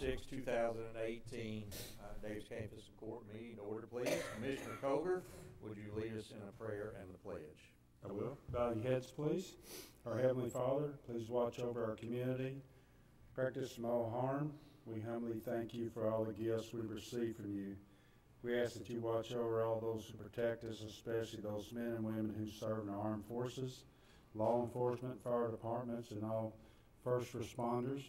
6, 2018 Daviess County Fiscal Court meeting to order, please. Commissioner Koger, would you lead us in a prayer and the pledge? I will. Bow your heads, please. Our Heavenly Father, please watch over our community. Practice no harm. We humbly thank you for all the gifts we've received from you. We ask that you watch over all those who protect us, especially those men and women who serve in our armed forces, law enforcement, fire departments, and all first responders.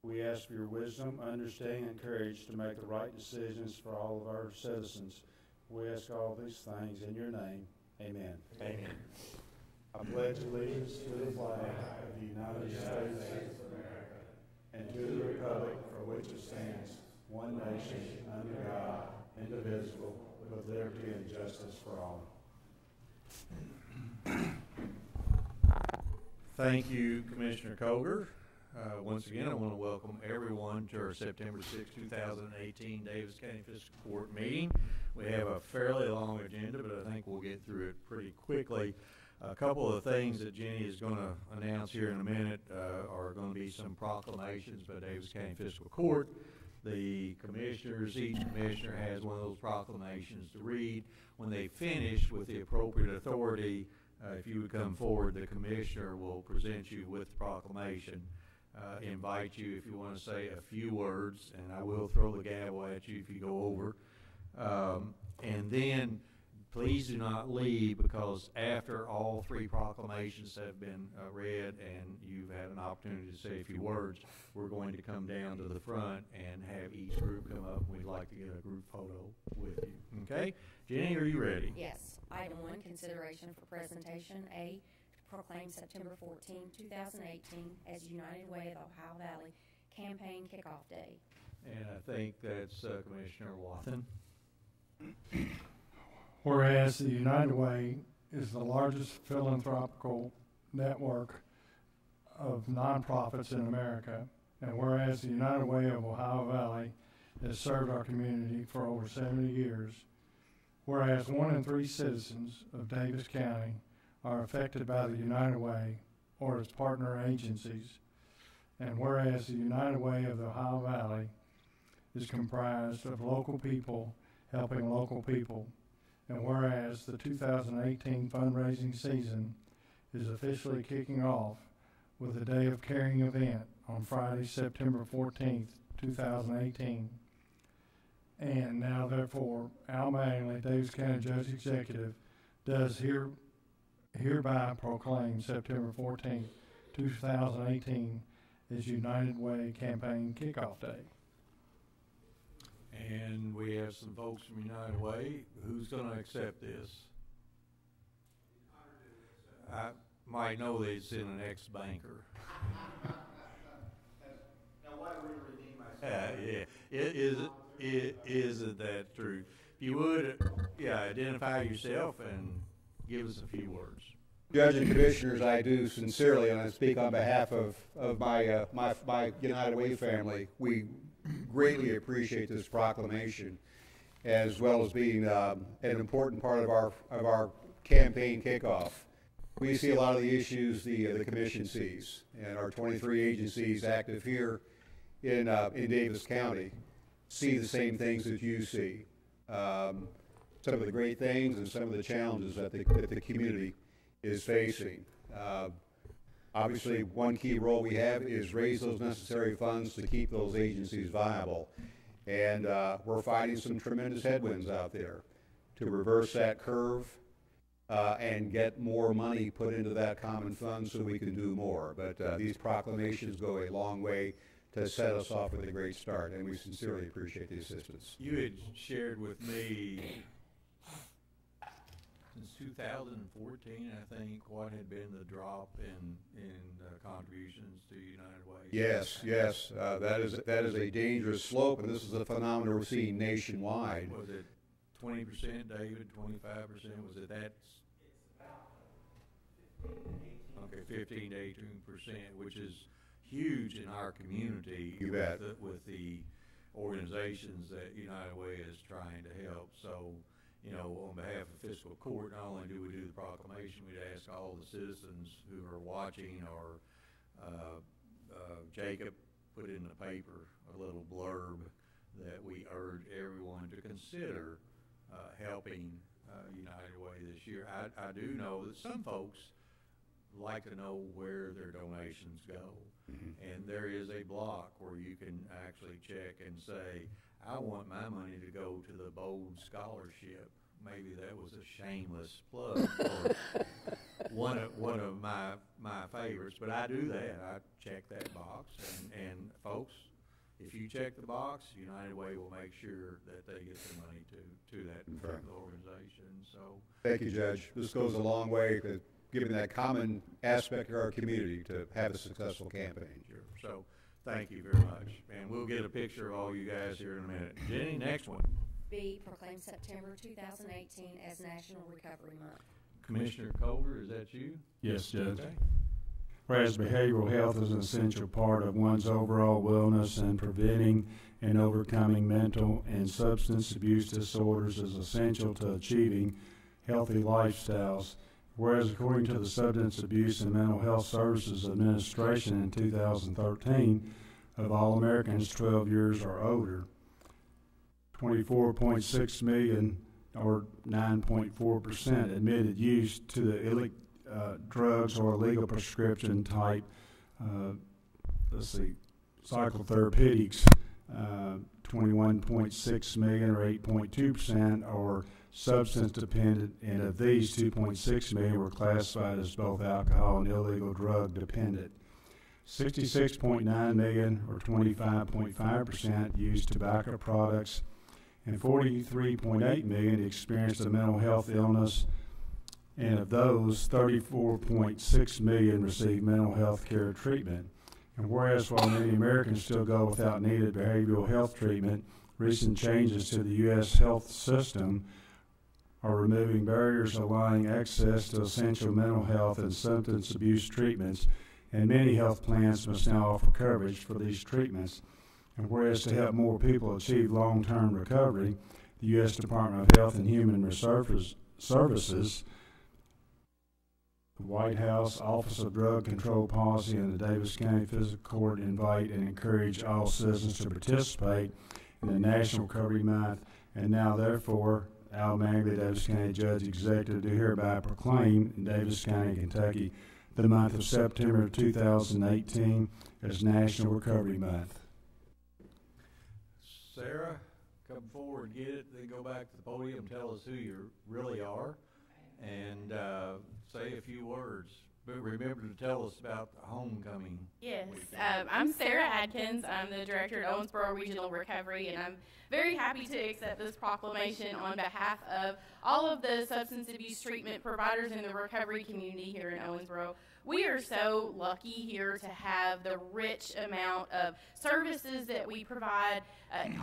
We ask for your wisdom, understanding, and courage to make the right decisions for all of our citizens. We ask all these things in your name. Amen. Amen. I pledge allegiance to the flag of the United States of America and to the republic for which it stands, one nation, under God, indivisible, with liberty and justice for all. Thank you, Commissioner Koger. Once again, I want to welcome everyone to our September 6, 2018 Daviess County Fiscal Court meeting. We have a fairly long agenda, but I think we'll get through it pretty quickly. A couple of things that Jenny is going to announce here in a minute are going to be some proclamations by Daviess County Fiscal Court. The commissioners, each commissioner has one of those proclamations to read. When they finish with the appropriate authority, if you would come forward, the commissioner will present you with the proclamation. Invite you if you want to say a few words, and I will throw the gavel at you if you go over. And then please do not leave, because after all three proclamations have been read and you've had an opportunity to say a few words, we're going to come down to the front and have each group come up. We'd like to get a group photo with you. Okay? Jenny, are you ready? Yes. Item 1, consideration for presentation. A, to proclaim September 14, 2018 as United Way of the Ohio Valley Campaign Kickoff Day. And I think that's Commissioner Wathen. Whereas the United Way is the largest philanthropical network of nonprofits in America, and whereas the United Way of Ohio Valley has served our community for over 70 years, whereas 1 in 3 citizens of Daviess County are affected by the United Way or its partner agencies, and whereas the United Way of the Ohio Valley is comprised of local people helping local people, and whereas the 2018 fundraising season is officially kicking off with a Day of Caring event on Friday, September 14th, 2018. And now, therefore, Al Mattingly, Daviess County Judge Executive, does hereby proclaim September 14th, 2018 as United Way Campaign Kickoff Day. And we have some folks from United Way. Who's going to accept this? I might know that it's in an ex-banker. Now, why do we redeem myself? Yeah. Isn't that true? If you would, identify yourself and give us a few words. Judge and Commissioners, I do sincerely, and I speak on behalf of my my United Way family, we greatly appreciate this proclamation, as well as being an important part of our campaign kickoff. We see a lot of the issues the Commission sees, and our 23 agencies active here in Daviess County see the same things that you see. Some of the great things and some of the challenges that the community is facing. Obviously, one key role we have is raise those necessary funds to keep those agencies viable. And we're fighting some tremendous headwinds out there to reverse that curve and get more money put into that common fund so we can do more. But these proclamations go a long way to set us off with a great start, and we sincerely appreciate the assistance. You had shared with me since 2014, I think, what had been the drop in contributions to United Way. Yes, that is a dangerous slope, and this is a phenomenon we're seeing nationwide. Was it 20%, David? 25%? Was it that? Okay, 15 to 18%, which is huge in our community. You bet. With the organizations that United Way is trying to help. So, you know, on behalf of Fiscal Court, not only do we do the proclamation, we'd ask all the citizens who are watching, or Jacob put in the paper a little urge everyone to consider helping United Way this year. I do know that some folks like to know where their donations go. And there is a block where you can actually check and say, I want my money to go to the Bold Scholarship. Maybe that was a shameless plug for one of my favorites, but I do that. I check that box, and folks, if you check the box, United Way will make sure that they get the money to that particular organization. So, thank you, Judge. This goes a long way to giving that common aspect of our community to have a successful campaign. Sure. So, thank you very much, and we'll get a picture of all you guys here in a minute. Jenny, next one. B, proclaim September 2018 as National Recovery Month. Commissioner Koger, is that you? Yes, Judge. Okay. Whereas behavioral health is an essential part of one's overall wellness, and preventing and overcoming mental and substance abuse disorders is essential to achieving healthy lifestyles. Whereas according to the Substance Abuse and Mental Health Services Administration in 2013, of all Americans 12 years or older, 24.6 million, or 9.4%, admitted use to the drugs or illegal prescription type, psychotherapeutics, 21.6 million, or 8.2%, or substance dependent, and of these, 2.6 million were classified as both alcohol and illegal drug dependent. 66.9 million, or 25.5%, used tobacco products, and 43.8 million experienced a mental health illness, and of those, 34.6 million received mental health care treatment. And whereas while many Americans still go without needed behavioral health treatment, recent changes to the U.S. health system are removing barriers allowing access to essential mental health and substance abuse treatments, and many health plans must now offer coverage for these treatments. And whereas to help more people achieve long-term recovery, the U.S. Department of Health and Human Services, the White House, Office of Drug Control Policy, and the Daviess County Fiscal Court invite and encourage all citizens to participate in the National Recovery Month. And now, therefore, Al Magley, Daviess County Judge Executive, do hereby proclaim in Daviess County, Kentucky, the month of September 2018 as National Recovery Month. Sarah, come forward, get it, then go back to the podium and tell us who you really are, and say a few words. But remember to tell us about the homecoming. Yes, I'm Sarah Adkins. I'm the director at Owensboro Regional Recovery, and I'm very happy to accept this proclamation on behalf of all of the substance abuse treatment providers in the recovery community here in Owensboro. We are so lucky here to have the rich amount of services that we provide,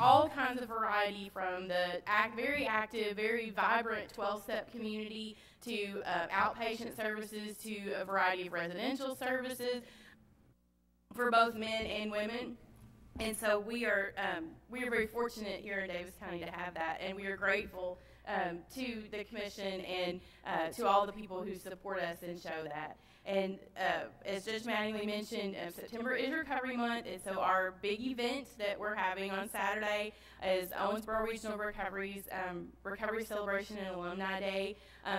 all kinds of variety, from the very active, very vibrant 12-step community to outpatient services to a variety of residential services for both men and women. And so we are very fortunate here in Daviess County to have that, and we are grateful to the commission and to all the people who support us and show that. And as Judge Mattingly mentioned, September is Recovery Month, and so our big event that we're having on Saturday is Owensboro Regional Recovery's Recovery Celebration and Alumni Day.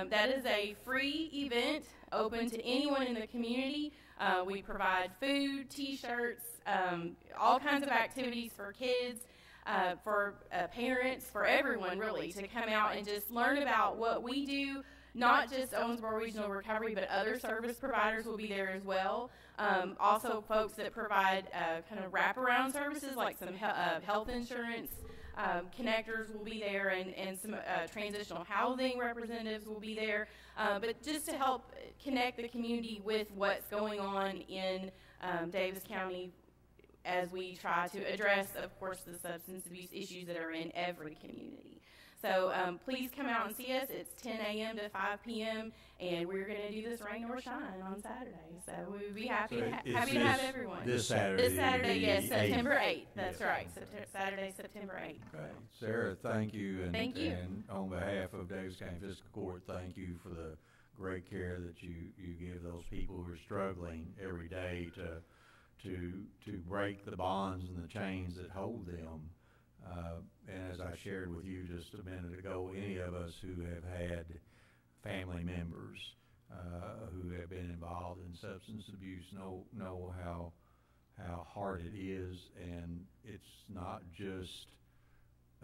That is a free event open to anyone in the community. We provide food, T-shirts, all kinds of activities for kids, for parents, for everyone really, to come out and just learn about what we do. Not just Owensboro Regional Recovery, but other service providers will be there as well. Also, folks that provide kind of wraparound services like some health insurance connectors will be there, and some transitional housing representatives will be there. But just to help connect the community with what's going on in Daviess County as we try to address, of course, the substance abuse issues that are in every community. So please come out and see us. It's 10 a.m. to 5 p.m., and we're going to do this rain or shine on Saturday. So we would be happy to have everyone. This Saturday? This Saturday, yes, September 8th. That's right, Saturday, September 8th. Okay. Sarah, thank you. And, thank you. And on behalf of Daviess County Fiscal Court, thank you for the great care that you give those people who are struggling every day to break the bonds and the chains that hold them. And as I shared with you just a minute ago, any of us who have had family members who have been involved in substance abuse know how hard it is, and it's not just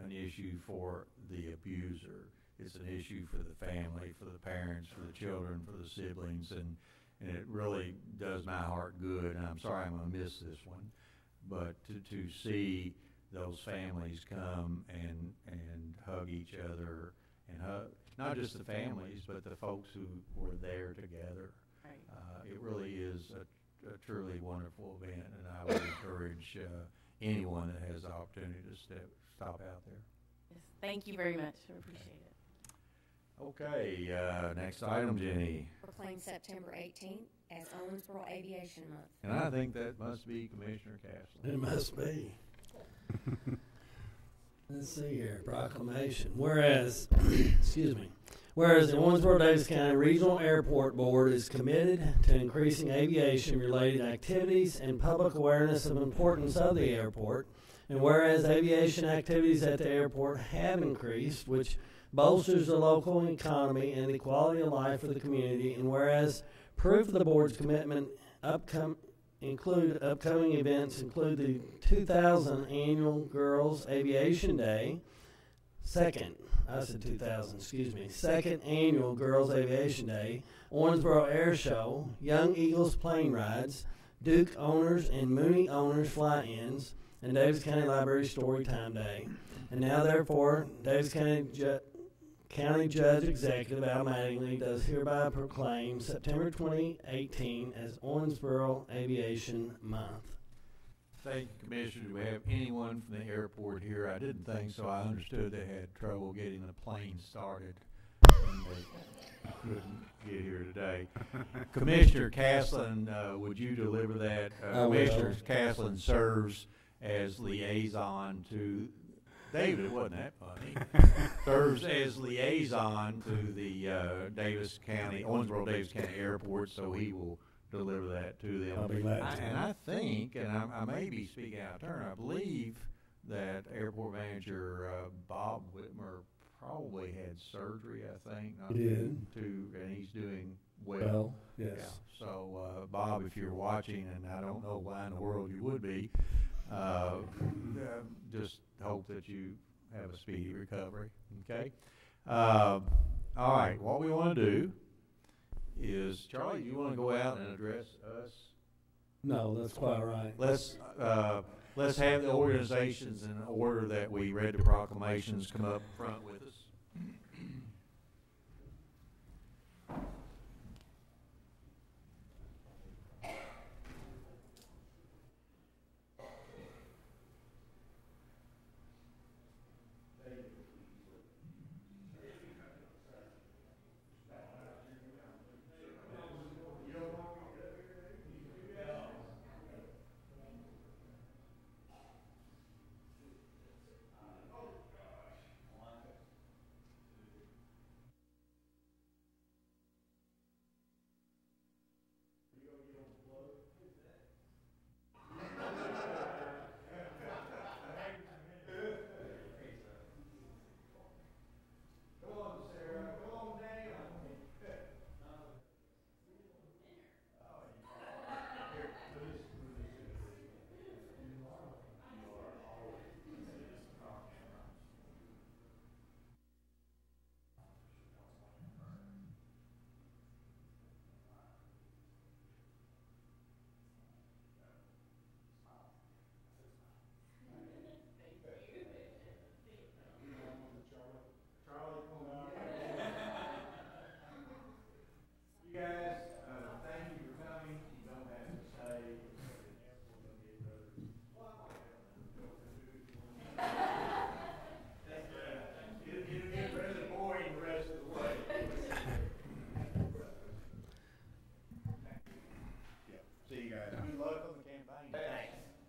an issue for the abuser. It's an issue for the family, for the parents, for the children, for the siblings, and it really does my heart good. And I'm sorry I'm going to miss this one, but to see those families come and hug each other, and hug not just the families but the folks who were there together. Right. It really is a truly wonderful event, and I would encourage anyone that has the opportunity to stop out there. Yes, thank you very much. I appreciate it. Okay, next item, Jenny. Proclaim September 18th as Owensboro Aviation Month. And I think that must be Commissioner Castle. It must be. Let's see here. Proclamation. Whereas, excuse me. Whereas the Owensboro-Daviess County Regional Airport Board is committed to increasing aviation-related activities and public awareness of the importance of the airport, and whereas aviation activities at the airport have increased, which bolsters the local economy and the quality of life for the community, and whereas proof of the board's commitment upcoming events include the 2000 annual Girls Aviation Day, second annual Girls Aviation Day, Owensboro Air Show, Young Eagles plane rides, Duke owners and Mooney owners fly-ins, and Daviess County Library Storytime Day. And now, therefore, Daviess County Judge Executive Al Mattingly does hereby proclaim September 2018 as Owensboro Aviation Month. Thank you, Commissioner. Do we have anyone from the airport here? I didn't think so. I understood they had trouble getting the plane started, and they couldn't get here today. Commissioner Caslin, would you deliver that? Commissioner Caslin serves as liaison to David. It wasn't that funny. Serves as liaison to the Owensboro-Daviess County Airport, so he will deliver that to them. I'll be glad to. And I think, and I may be speaking out of turn, I believe that Airport Manager Bob Whitmer probably had surgery, I think. He did. And he's doing well. Yes. Yeah. So, Bob, if you're watching, and I don't know why in the world you would be, just hope that you have a speedy recovery. Okay. All right. What we want to do is, Charlie, you want to go out and address us? No, that's quite right. Let's have the organizations in order that we read the proclamations come up front with us.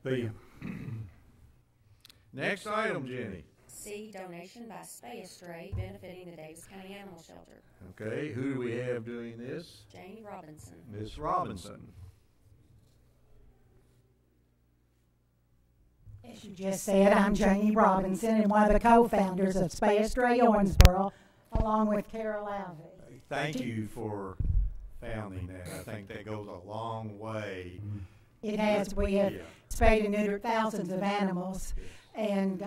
See you. Next item, Jenny. C, donation by Spay a Stray benefiting the Daviess County Animal Shelter. Okay, who do we have doing this? Janie Robinson. Miss Robinson. As you just said, I'm Janie Robinson and one of the co-founders of Spay a Stray Owensboro, along with Carol Alvey. Thank you for founding that. I think that goes a long way. It has. We have spayed and neutered thousands of animals, and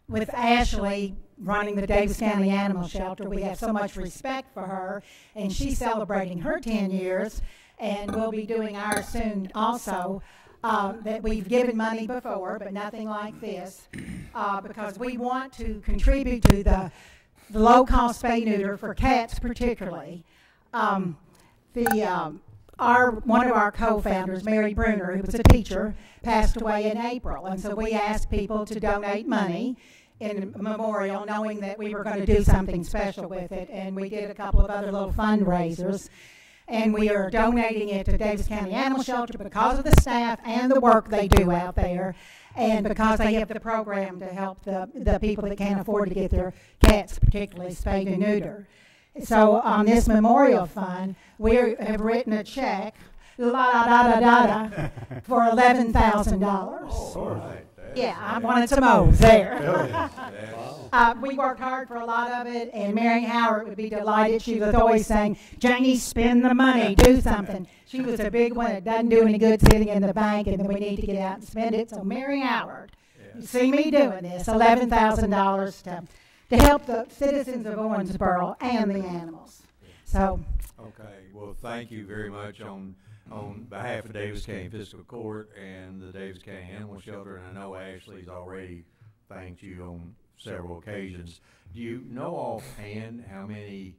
with Ashley running the Daviess County Animal Shelter, we have so much respect for her, and she's celebrating her 10 years, and we'll be doing ours soon also. That we've given money before, but nothing like this, because we want to contribute to the low-cost spay-neuter for cats particularly. One of our co-founders, Mary Bruner, who was a teacher, passed away in April, and so we asked people to donate money in memorial, knowing that we were going to do something special with it, and we did a couple of other little fundraisers. And we are donating it to Daviess County Animal Shelter because of the staff and the work they do out there, and because they have the program to help the people that can't afford to get their cats, particularly spayed and neutered. So on this memorial fund, we have written a check, for $11,000. Oh, right. Yeah, I wanted some O's there. We worked hard for a lot of it, and Mary Howard would be delighted. She was always saying, Janie, spend the money, do something. She was a big one. It doesn't do any good sitting in the bank, and then we need to get out and spend it. So Mary Howard, you see me doing this, $11,000 to help the citizens of Owensboro and the animals. So. Okay, well, thank you very much on behalf of Daviess County Fiscal Court and the Daviess County Animal Shelter, and I know Ashley's already thanked you on several occasions. Do you know offhand how many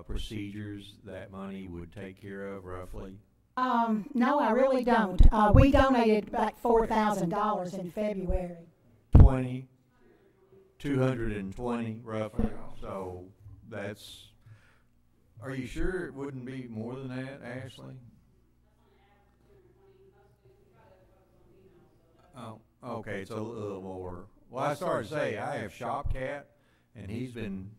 procedures that money would take care of roughly? No, I really don't. We donated about $4,000 in February. 220 roughly. So that's, are you sure it wouldn't be more than that, Ashley? Oh, okay, it's a little more. Well, I started to say, I have Shop Cat, and he's been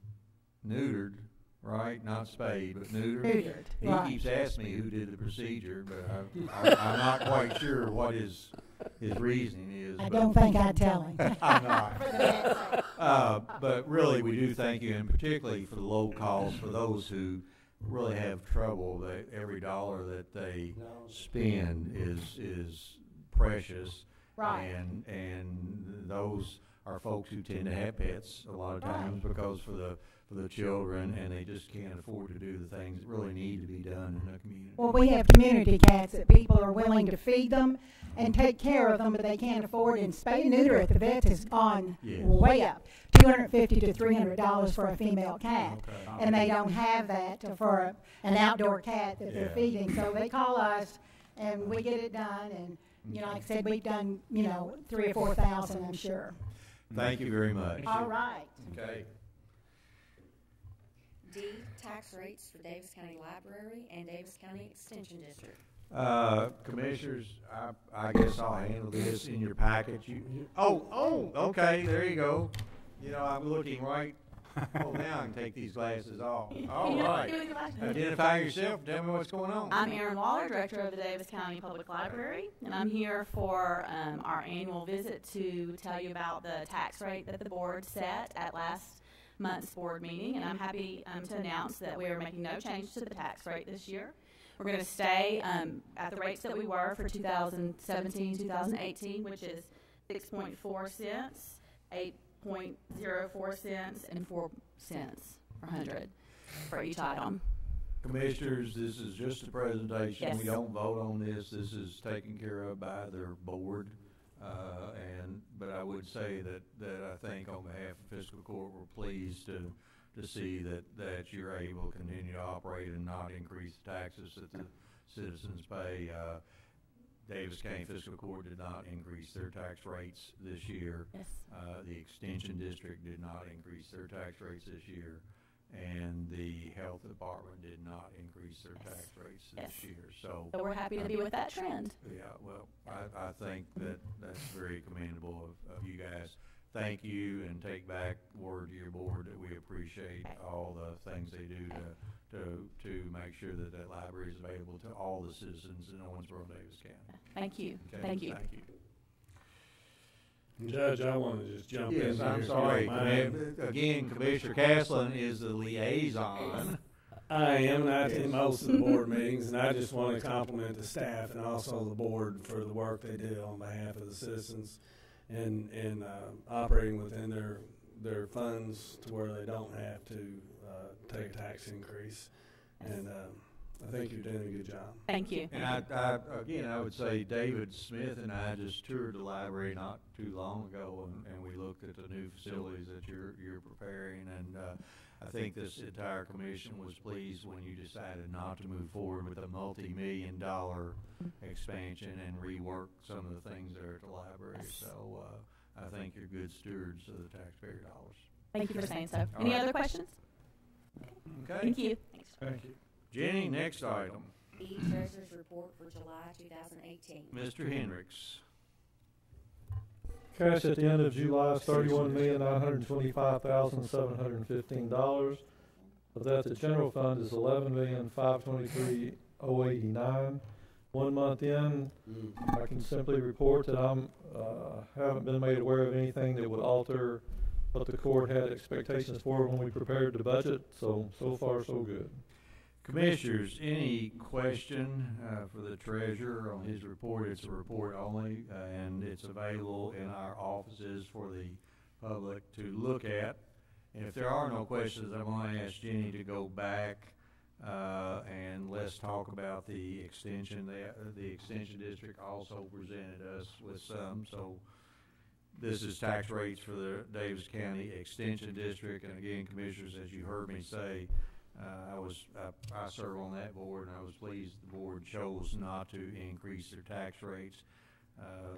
neutered, right? Not spayed, but neutered. Neutered, He right. keeps asking me who did the procedure, but I'm not quite sure what his reasoning is. I but don't think I'd tell him. I'm not. But really, we do thank you, and particularly for the low cost for those who really have trouble. That every dollar that they spend is precious. Right. And those are folks who tend to have pets a lot of times because for the children, and they just can't afford to do the things that really need to be done in the community. Well, we have community cats that people are willing to feed them and take care of them, but they can't afford it. And spay and neuter at the vets has gone way up, $250 to $300 for a female cat, and they don't have that for an outdoor cat that they're feeding. So they call us, and we get it done. And you know, like I said, we've done 3,000 or 4,000, I'm sure. Thank you very much. All right. Okay. D, tax rates for Daviess County Library and Daviess County Extension District. Commissioners, I guess I'll handle this in your package. Okay, there you go. You know, I'm looking right. Oh, now I can take these glasses off. All right. Identify yourself. Tell me what's going on. I'm Erin Waller, Director of the Daviess County Public Library, and I'm here for our annual visit to tell you about the tax rate that the board set at last month's board meeting, and I'm happy to announce that we are making no change to the tax rate this year. We're going to stay at the rates that we were for 2017, 2018, which is 6.4 cents, 8.04 cents, and 4 cents per 100 for each item. Commissioners, this is just a presentation. Yes. We don't vote on this. This is taken care of by their board. But I would say that I think on behalf of Fiscal Court, we're pleased to see that you're able to continue to operate and not increase the taxes that the citizens pay. Daviess County Fiscal Court did not increase their tax rates this year. Yes. The Extension District did not increase their tax rates this year. And the Health Department did not increase their tax rates this year. So we're happy to be with that trend. Yeah, well, I think that's very commendable of you guys. Thank you, and take back word to your board that we appreciate all the things they do to make sure that that library is available to all the citizens in Owensboro and Daviess County. Thank you. Okay, Thank you. Thank you. Judge, I want to just jump in. Yes, I'm here. sorry. Again, Commissioner Castlin is the liaison. I am, and I attend most of the board meetings, and I just want to compliment the staff and also the board for the work they did on behalf of the citizens and operating within their funds to where they don't have to take a tax increase. And I think you're doing a good job. Thank you. And I would say David Smith and I just toured the library not too long ago, and we looked at the new facilities that you're preparing, and I think this entire commission was pleased when you decided not to move forward with a multi-million-dollar expansion and rework some of the things there at the library. So I think you're good stewards of the taxpayer dollars. Thank you for saying so. Any other questions? Okay. Thank you. Thank you. Jenny, next item. B, Treasurer's Report for July 2018. Mr. Hendricks. Cash at the end of July is $31,925,715. Of that, the general fund is $11,523,089. 1 month in, I can simply report that I'm haven't been made aware of anything that would alter what the court had expectations for when we prepared the budget. So far, so good. Commissioners, any question for the treasurer on his report? It's a report only, and it's available in our offices for the public to look at. And if there are no questions, I'm going to ask Jenny to go back and let's talk about the extension. The extension district also presented us with some. So this is tax rates for the Daviess County Extension District. And again, commissioners, as you heard me say, I serve on that board, and I was pleased the board chose not to increase their tax rates.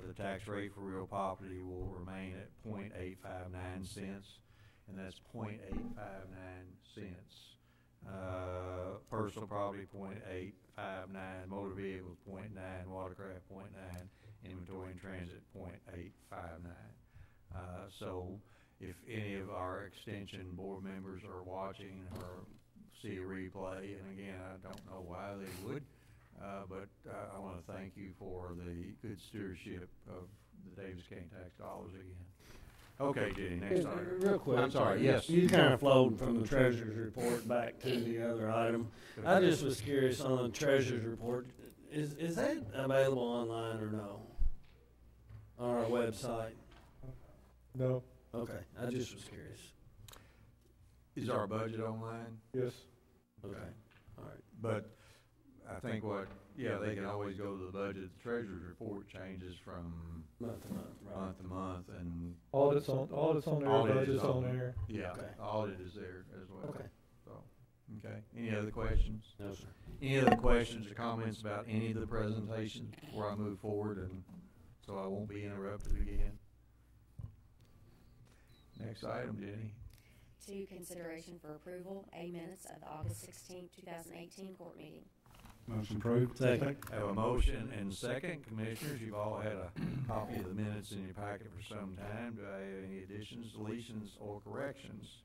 The tax rate for real property will remain at 0.859 cents, and that's 0.859 cents. Personal property 0.859, motor vehicles 0.9, watercraft 0.9, inventory and transit 0.859. So if any of our extension board members are watching or see a replay, and again, I don't know why they would, but I want to thank you for the good stewardship of the Daviess County tax dollars again. Okay, Jenny, next item. Real quick. I'm sorry, yes. You kind of flowed from the treasurer's report back to the other item. I just was curious on the treasurer's report. Is that available online or no? On our website? No. Okay, I just was curious. Is our budget online? Yes. Okay, all right. But I think they can always go to the budget. The treasurer's report changes from Month to month, right? month to month, and Audit's on there, Audit is budget's on there. yeah, Okay. the audit is there as well. Okay. So, okay. Any other questions? No, sir. Any other questions or comments about any of the presentations before I move forward, and so I won't be interrupted again? Next item, Jenny. 2, consideration for approval, A, minutes of the August 16, 2018 court meeting. Motion approved. Second. Have a motion and second. Commissioners, you've all had a copy of the minutes in your packet for some time. Do I have any additions, deletions, or corrections?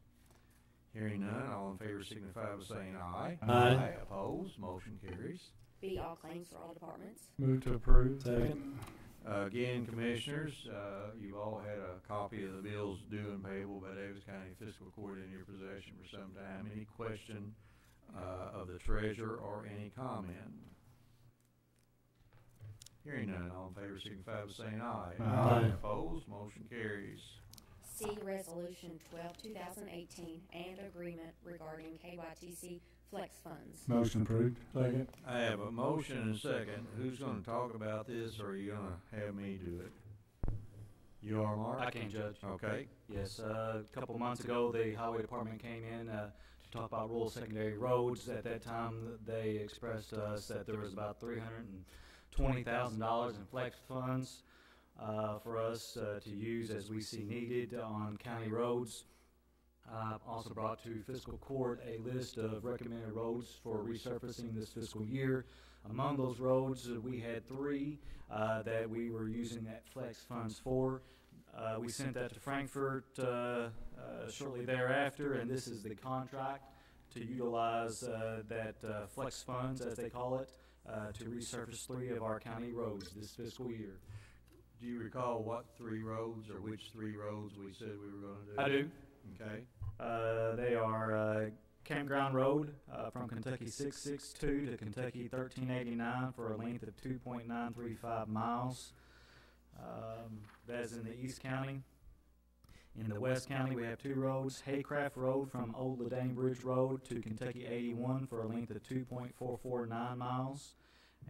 Hearing none, all in favor signify by saying aye. Aye. Opposed, motion carries. B, all claims for all departments. Move to approve. Second. Again, commissioners, you've all had a copy of the bills due and payable by Daviess County Fiscal Court in your possession for some time. Any question of the treasurer or any comment? Hearing none, all in favor signify by saying aye. Aye. Opposed, motion carries. C, resolution 12, 2018, and agreement regarding KYTC flex funds. Motion approved. Second. I have a motion and a second. Who's going to talk about this, or are you going to have me do it? You are, Mark? I can, Judge. Okay. Yes, a couple months ago, the Highway Department came in to talk about rural secondary roads. At that time, they expressed to us that there was about $320,000 in flex funds for us to use as we see needed on county roads. Also brought to Fiscal Court a list of recommended roads for resurfacing this fiscal year. Among those roads, we had 3 that we were using that flex funds for. We sent that to Frankfurt shortly thereafter, and this is the contract to utilize that flex funds, as they call it, to resurface 3 of our county roads this fiscal year. do you recall what 3 roads or which 3 roads we said we were gonna do? I do. Okay. They are Campground Road from Kentucky 662 to Kentucky 1389 for a length of 2.935 miles. That's in the East County. In the West County, we have 2 roads. Haycraft Road from Old Ladane Bridge Road to Kentucky 81 for a length of 2.449 miles.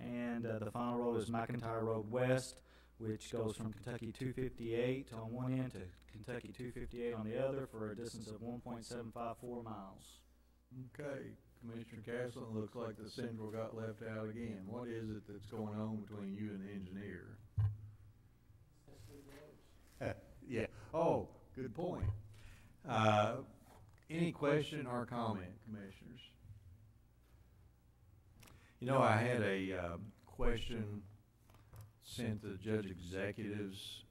And the final road is McIntyre Road West, which goes from Kentucky 258 on one end to Kentucky 258 on the other for a distance of 1.754 miles. Okay, Commissioner Castle, it looks like the Central got left out again. What is it that's going on between you and the engineer? Yeah. Oh, good point. Any question or comment, commissioners? You know, I had a question sent to the Judge Executives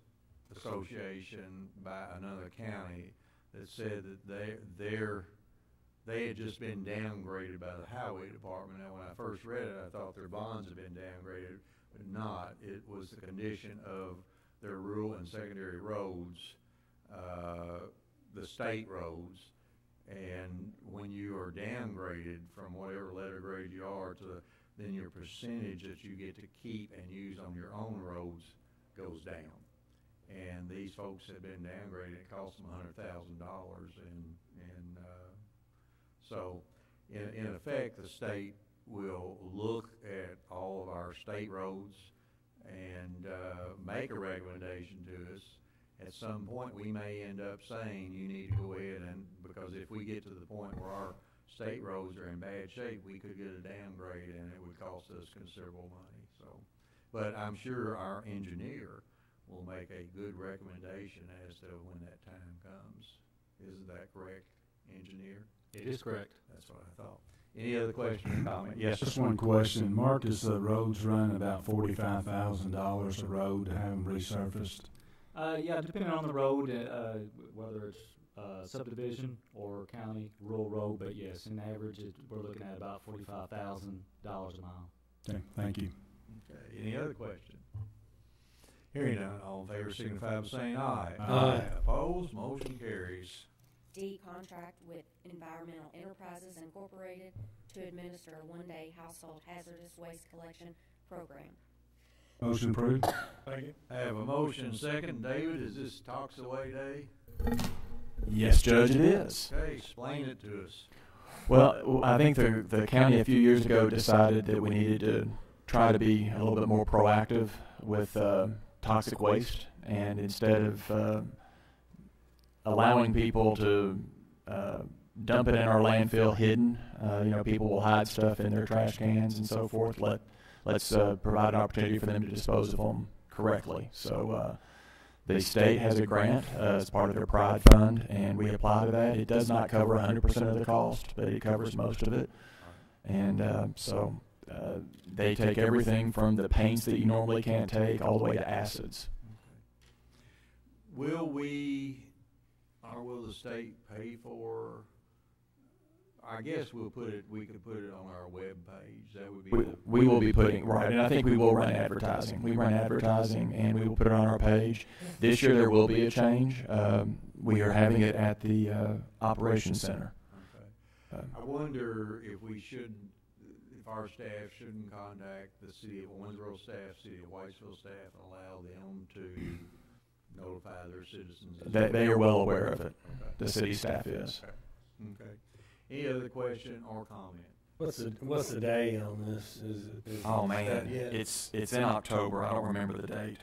Association by another county that said that they had just been downgraded by the Highway Department. Now, when I first read it, I thought their bonds had been downgraded, but not. It was the condition of their rural and secondary roads, the state roads, and when you are downgraded from whatever letter grade you are to then your percentage that you get to keep and use on your own roads goes down. And these folks have been downgraded. It cost them $100,000, and so in effect, the state will look at all of our state roads and make a recommendation to us. At some point, we may end up saying you need to go ahead and, because if we get to the point where our state roads are in bad shape, we could get a downgrade and it would cost us considerable money. So, but I'm sure our engineer will make a good recommendation as to when that time comes. Isn't that correct, engineer? It is correct. That's what I thought. Any other question or comment? Yes, Just one question. Marcus, the roads run about $45,000 a road to have them resurfaced. Yeah, depending on the road, whether it's subdivision or county rural road, but yes, in average, we're looking at about $45,000 a mile. Okay, thank you. Okay, any other question? Hearing none, all in favor signify by saying aye. Aye. Opposed, motion carries. D, contract with Environmental Enterprises Incorporated to administer a one-day household hazardous waste collection program. Motion approved. Thank you. I have a motion second. David, is this Talks Away Day? Yes, Judge, it is. Okay, explain it to us. Well, I think the county a few years ago decided that we needed to try to be a little bit more proactive with toxic waste, and instead of allowing people to dump it in our landfill hidden, people will hide stuff in their trash cans and so forth. Let's provide an opportunity for them to dispose of them correctly. So the state has a grant as part of their Pride Fund, and we apply to that. It does not cover 100% of the cost, but it covers most of it. And so they take everything from the paints that you normally can't take all the way to acids. Will we, or will the state pay for? I guess we could put it on our web page. That would be. We will be putting, right, and I think we will run advertising. We run advertising, and we will put it on our page. This year there will be a change. We are having it at the Operations Center. Okay. I wonder if our staff shouldn't contact the city of Owensboro staff, city of Whitesville staff, and allow them to notify their citizens. They are well aware of it. Okay. The city staff is. Okay. Any other question or comment? What's the day on this? Oh man, it's in October. I don't remember the date.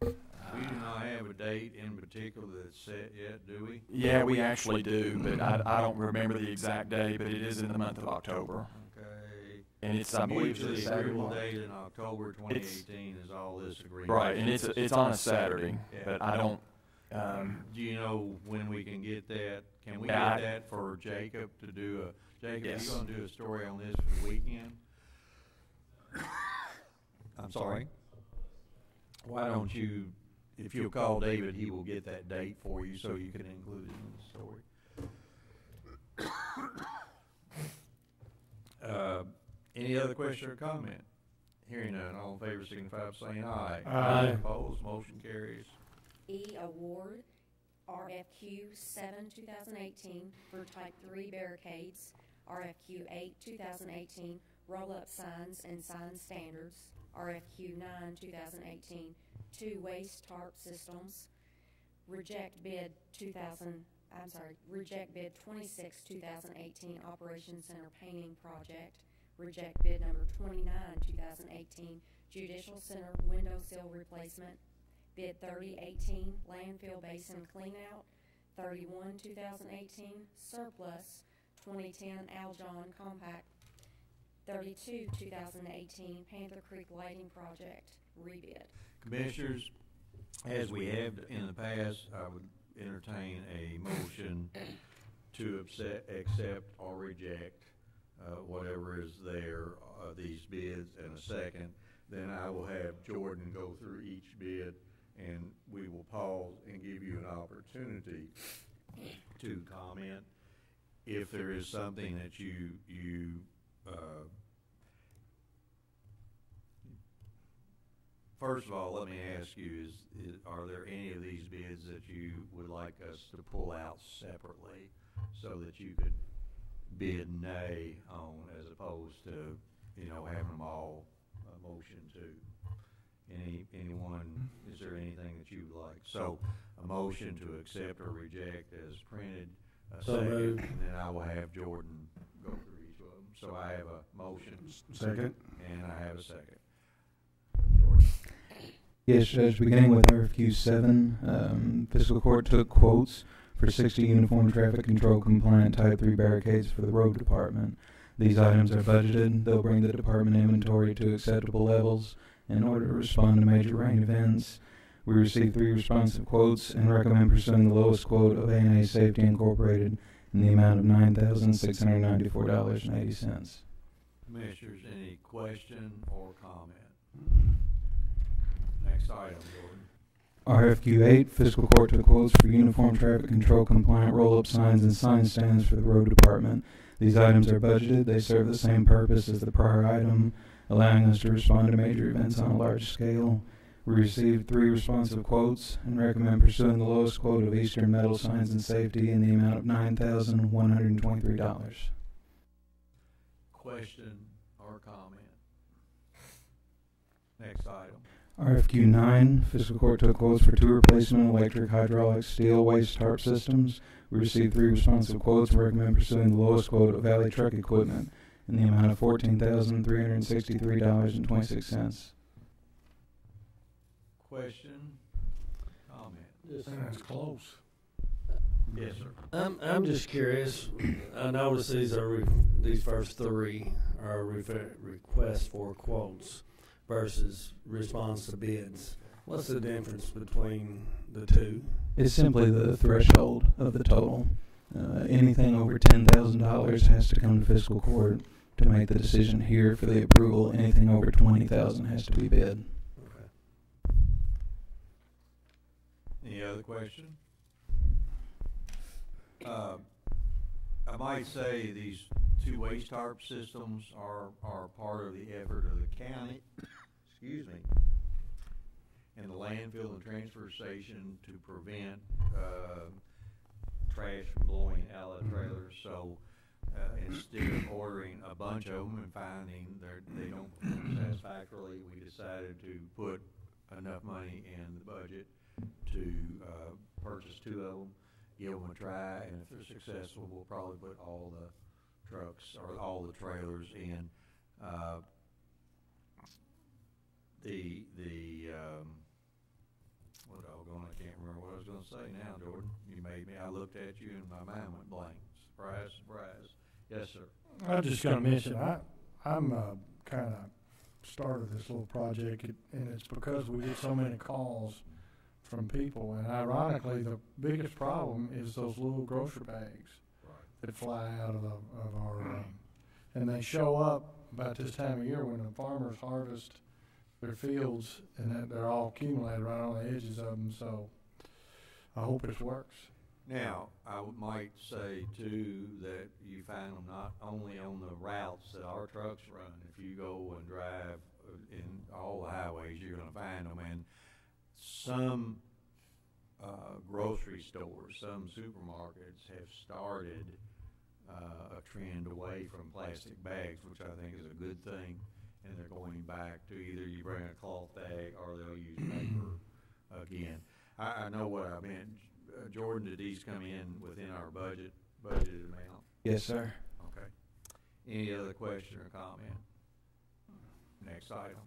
We do not have a date in particular that's set yet, do we? Yeah, we actually do, but I don't remember the exact day. But it is in the month of October. Okay. And it's, I believe, Usually it's the a Saturday. agreeable date in October 2018 is all this agreement. Right, and it's on a Saturday, Yeah. but I don't. Do you know when we can get that? Can we Yeah, get that for Jacob to do Jacob, Yes. you gonna do a story on this for the weekend? I'm sorry. Why don't you, if you'll call David, he will get that date for you so you can include it in the story. Any other question or comment? Hearing none, all in favor signify by saying aye. Aye. Opposed, motion carries. E, award RFQ 7, 2018 for Type 3 Barricades, RFQ 8, 2018 Rollup Signs and Sign Standards, RFQ 9, 2018 2 Waste Tarp Systems, reject bid 26, 2018 Operations Center Painting Project, reject bid number 29, 2018 Judicial Center Window Sill Replacement, bid 3018 Landfill Basin Cleanout, 31, 2018 Surplus, 2010 Aljon Compact, 32, 2018 Panther Creek Lighting Project, rebid. Commissioners, as we have in the past, I would entertain a motion to accept or reject whatever is there, these bids, in a second. Then I will have Jordan go through each bid, and we will pause and give you an opportunity to comment. If there is something that you first of all, let me ask you, are there any of these bids that you would like us to pull out separately so that you could bid nay on, as opposed to, having them all motion to? Anyone, is there anything that you would like? So a motion to accept or reject as printed, So second, moved. and then I will have Jordan go through each of them. So I have a motion. Second. And I have a second. Jordan. Yes, Judge, beginning with RFQ 7, Fiscal Court took quotes for 60 uniform traffic control compliant Type 3 barricades for the road department. These items are budgeted. They'll bring the department inventory to acceptable levels in order to respond to major rain events. We received 3 responsive quotes and recommend pursuing the lowest quote of A&A Safety Incorporated in the amount of $9,694.80. Commissioners, any question or comment? Next item, Jordan. RFQ 8, Fiscal Court took quotes for uniform traffic control compliant roll-up signs and sign stands for the road department. These items are budgeted. They serve the same purpose as the prior item, allowing us to respond to major events on a large scale. We received 3 responsive quotes and recommend pursuing the lowest quote of Eastern Metal Signs and Safety in the amount of $9,123. Question or comment? Next item. RFQ 9, Fiscal Court took quotes for 2 replacement electric, hydraulic, steel waste tarp systems. We received 3 responsive quotes and recommend pursuing the lowest quote of Valley Truck Equipment in the amount of $14,363.26. Question, comment? That's close. Yes, sir. I'm just curious. I notice these first 3 are requests for quotes versus response to bids. What's the difference between the 2? It's simply the threshold of the total. Anything over $10,000 has to come to Fiscal Court to make the decision here for the approval. Anything over $20,000 has to be bid. Okay. Any other question? I might say these 2 waste tarp systems are part of the effort of the county, excuse me, and the landfill and transfer station to prevent trash from blowing out of trailers. So instead of ordering a bunch of them and finding they don't perform satisfactorily, we decided to put enough money in the budget to purchase 2 of them, give them a try, and if they're successful, we'll probably put all the trucks or all the trailers in. What doggone, I can't remember what I was going to say now, Jordan. You made me. I looked at you and my mind went blank. Surprise, surprise. Yes, sir. I'm just going to mention, I'm kind of started this little project, and it's because we get so many calls from people, and ironically, the biggest problem is those little grocery bags that fly out of our, and they show up about this time of year when the farmers harvest their fields, and they're all accumulated right on the edges of them. So I hope this works. Now, I might say too that you find them not only on the routes that our trucks run. If you go and drive in all the highways, you're gonna find them, and some grocery stores, some supermarkets have started a trend away from plastic bags, which I think is a good thing, and they're going back to either you bring a cloth bag or they'll use paper again. I know what I meant. Jordan, did these come in within our budgeted amount? Yes, sir. Okay. Any other question or comment? Next item.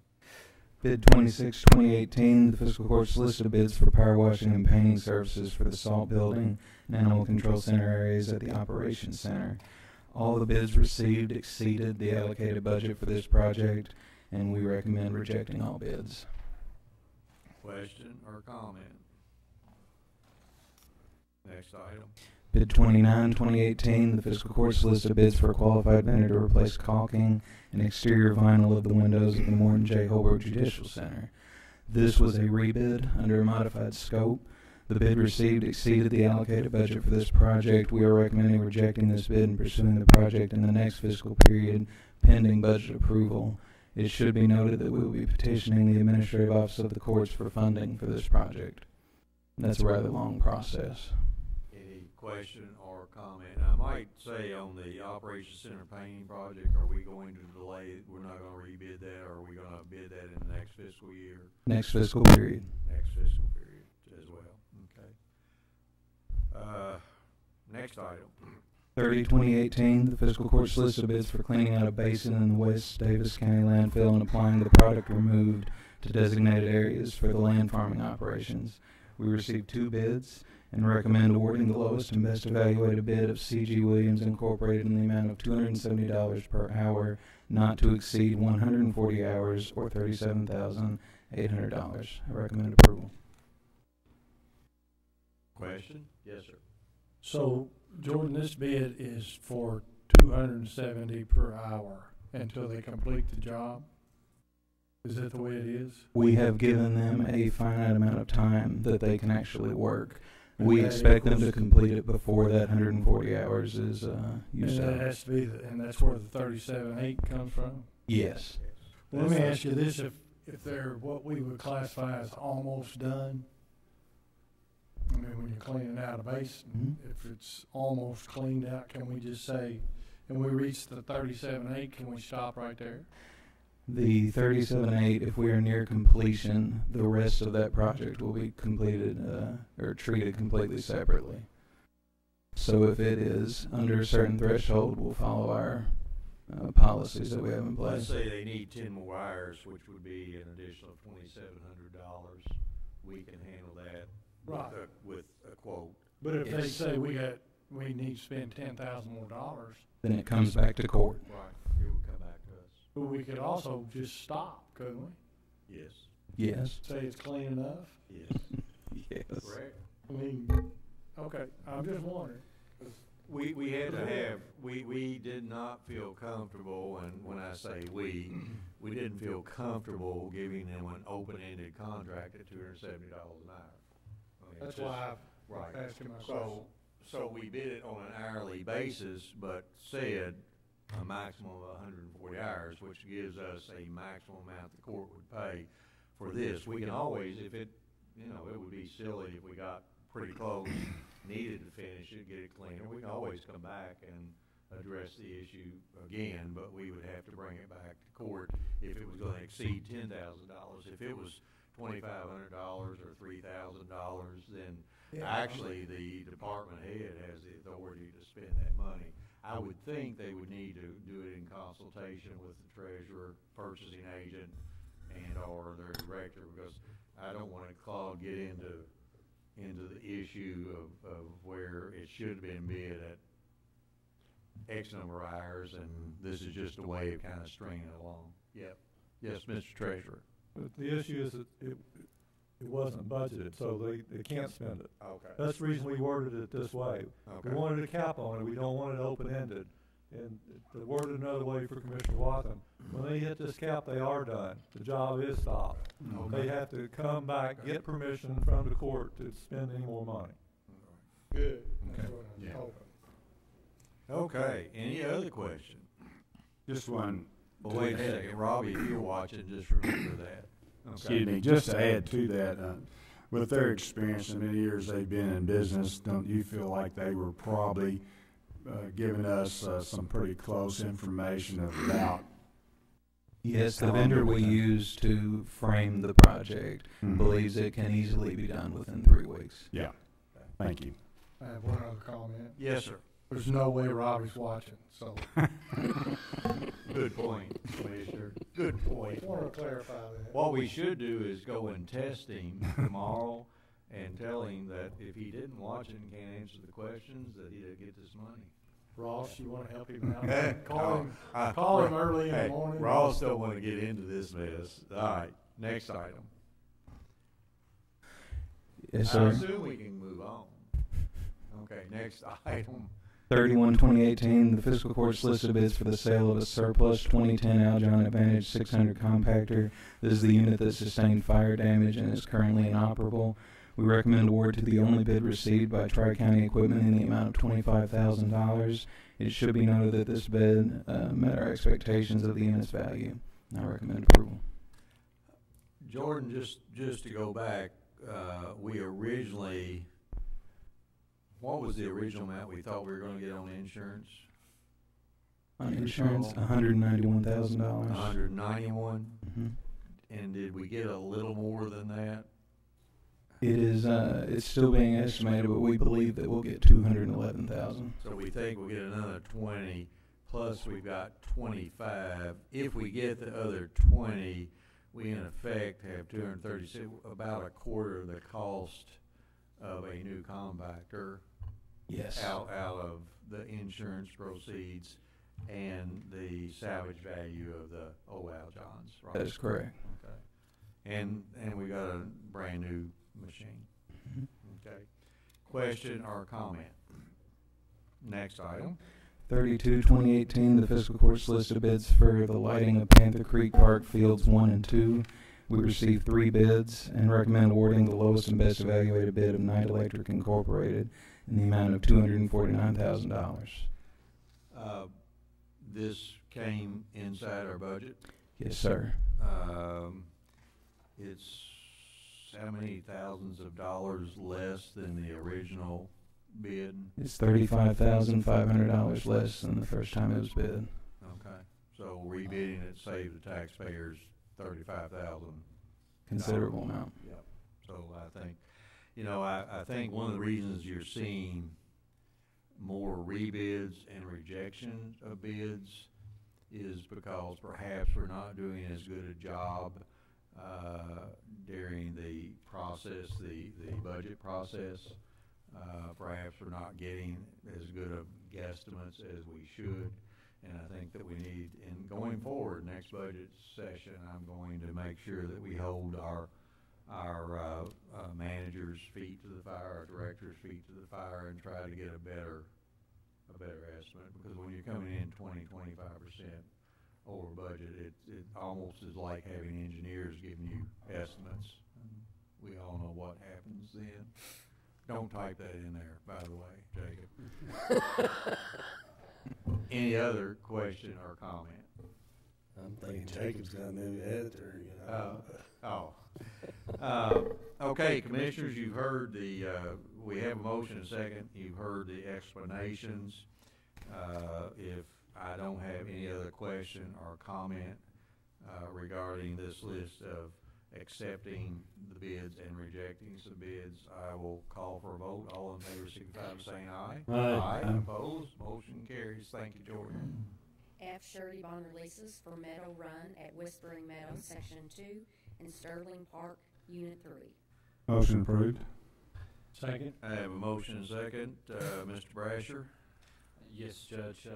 Bid 26-2018, the fiscal court solicited bids for power washing and painting services for the salt building and animal control center areas at the operations center. All the bids received exceeded the allocated budget for this project, and we recommend rejecting all bids. Question or comment? Next item. Bid 29-2018, the fiscal court solicited bids for a qualified vendor to replace caulking and exterior vinyl of the windows of the Morton J. Holbrook Judicial Center. This was a rebid under a modified scope. The bid received exceeded the allocated budget for this project. We are recommending rejecting this bid and pursuing the project in the next fiscal period, pending budget approval. It should be noted that we will be petitioning the Administrative Office of the Courts for funding for this project. That's a rather long process. Any question or comment? I might say on the Operations Center painting project, are we going to delay it? We're not going to rebid that, or are we going to bid that in the next fiscal year? Next fiscal period. Next fiscal period as well. Okay. Next item. 30-2018, the fiscal court solicited bids for cleaning out a basin in the West Daviess County landfill and applying the product removed to designated areas for the land farming operations. We received 2 bids and recommend awarding the lowest and best evaluated bid of C.G. Williams Incorporated in the amount of $270 per hour, not to exceed 140 hours or $37,800. I recommend approval. Question? Yes, sir. So, Jordan, this bid is for $270 per hour until they complete the job? Is that the way it is? We have given them a finite amount of time that they can actually work. We expect them to complete it before that 140 hours is used up. And that has to be, and that's where the 37.8 comes from? Yes. Well, let me ask you this, if they're what we would classify as almost done, I mean, when you're cleaning out a basin, if it's almost cleaned out, can we just say, and we reach the 37.8, can we stop right there? The 37.8, if we are near completion, the rest of that project will be completed or treated completely separately. So if it is under a certain threshold, we'll follow our policies that we have in place. Let's say they need 10 more hours, which would be an additional $2,700. We can handle that. Right. With a quote. But if they say we need to spend $10,000 more, then it comes back to court. Right. It would come back to us. but we could also just stop, couldn't we? Yes. Yes. Say it's clean enough? Yes. Yes. Correct. I mean, okay, I'm just wondering. We had to have, we did not feel comfortable, and when I say we didn't feel comfortable giving them an open-ended contract at $270 an hour. I mean, That's just- why I'm right. asking my question. So we bid it on an hourly basis, but said a maximum of 140 hours, which gives us a maximum amount the court would pay for this. We can always, if it, you know, it would be silly if we got pretty close, needed to finish it, get it cleaner. We can always come back and address the issue again, but we would have to bring it back to court if it was going to exceed $10,000. If it was $2,500 or $3,000, then actually the department head has the authority to spend that money. I would think they would need to do it in consultation with the treasurer, purchasing agent, and or their director, because I don't want to get into the issue of where it should have been bid at X number of hours, and this is just a way of kind of stringing it along. Yep. Yes, Mr. Treasurer. But the issue is that it wasn't budgeted, so they can't spend it. Okay. That's the reason we worded it this way. Okay. We wanted a cap on it. We don't want it open-ended. And to word it another way for Commissioner Watson, when they hit this cap, they are done. The job is stopped. Okay. They have to come back, get permission from the court to spend any more money. Good. Okay. That's what I'm Yeah. hoping. Okay, any other question? Just one. Well, wait a second, Robbie, if you're watching, just remember that. Okay. Excuse me, just to add to that, with their experience in many years they've been in business, don't you feel like they were probably giving us some pretty close information about? Yes, the vendor we use to frame the project believes it can easily be done within 3 weeks. Yeah, thank you. I have one other comment. Yes, sir. There's no way Robbie's watching, so. Good point, Commissioner. Good point. I want to clarify that. What we should do is go and test him tomorrow and tell him that if he didn't watch it and can't answer the questions, that he'll get this money. Ross, you want to help him out? Call him early in the morning. Ross don't want to get into this mess. All right, next item. Yes, sir. I assume we can move on. Okay, next item. 31-2018, the fiscal court solicited bids for the sale of a surplus 2010 Aljon Advantage 600 compactor. This is the unit that sustained fire damage and is currently inoperable. We recommend award to the only bid received by Tri-County Equipment in the amount of $25,000. It should be noted that this bid met our expectations of the unit's value. I recommend approval. Jordan, just to go back, we originally, what was the original amount we thought we were going to get on insurance? On insurance, $191,000. 191. And did we get a little more than that? It is. It's still being estimated, but we believe that we'll get $211,000. So we think we'll get another 20. Plus we've got 25. If we get the other 20, we in effect have 236, about a quarter of the cost of a new compactor. Yes. Out of the insurance proceeds and the salvage value of the old Aljon's, right? That is correct. Okay. And we got a brand new machine. Okay. Question or comment? Next item. 32-2018, the fiscal court solicited bids for the lighting of Panther Creek Park Fields 1 and 2. We received 3 bids and recommend awarding the lowest and best evaluated bid of Knight Electric Incorporated in the amount of $249,000. This came inside our budget. Yes, sir. It's how many thousands of dollars less than the original bid? It's $35,500 less than the first time it was bid. Okay, so rebidding it saved the taxpayers $35,000. Considerable amount. Yep. So I think, I think one of the reasons you're seeing more rebids and rejection of bids is because perhaps we're not doing as good a job during the process, the budget process. Perhaps we're not getting as good of guesstimates as we should, and I think that we need, in going forward, next budget session, I'm going to make sure that we hold our managers' feet to the fire, our directors' feet to the fire, and try to get a better estimate, because when you're coming in 20-25% over budget, it almost is like having engineers giving you estimates. We all know what happens then. Don't type that in there, by the way, Jacob. Any other question or comment? I'm thinking Jacob's got a new editor, Okay, commissioners, you've heard we have a motion and a second. You've heard the explanations. If I don't have any other question or comment regarding this list of accepting the bids and rejecting some bids, I will call for a vote. All in favor signify by saying aye. Aye. Opposed? Motion carries. Thank you, Jordan. F. Surety bond releases for Meadow Run at Whispering Meadow, Section 2, and Sterling Park, Unit 3. Motion approved. Second. I have a motion and a second. Mr. Brasher? Yes, Judge.